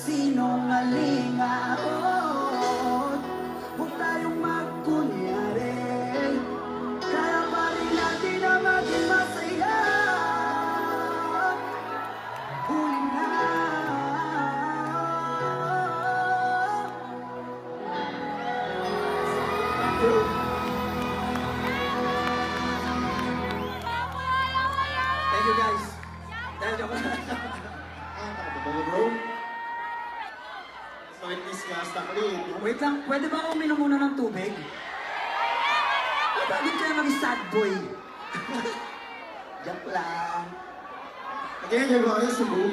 sinungalingaon. Huwag tayong magkunyari, kaya pa rin natin na maging masaya. Huli na. Thank you guys. Thank you. Bro? So it is Stakli. Wait lang, pwede ba akong uminom muna ng tubig? Bakit kayo maging sad boy? Joke lang. Again, you're going to Cebu.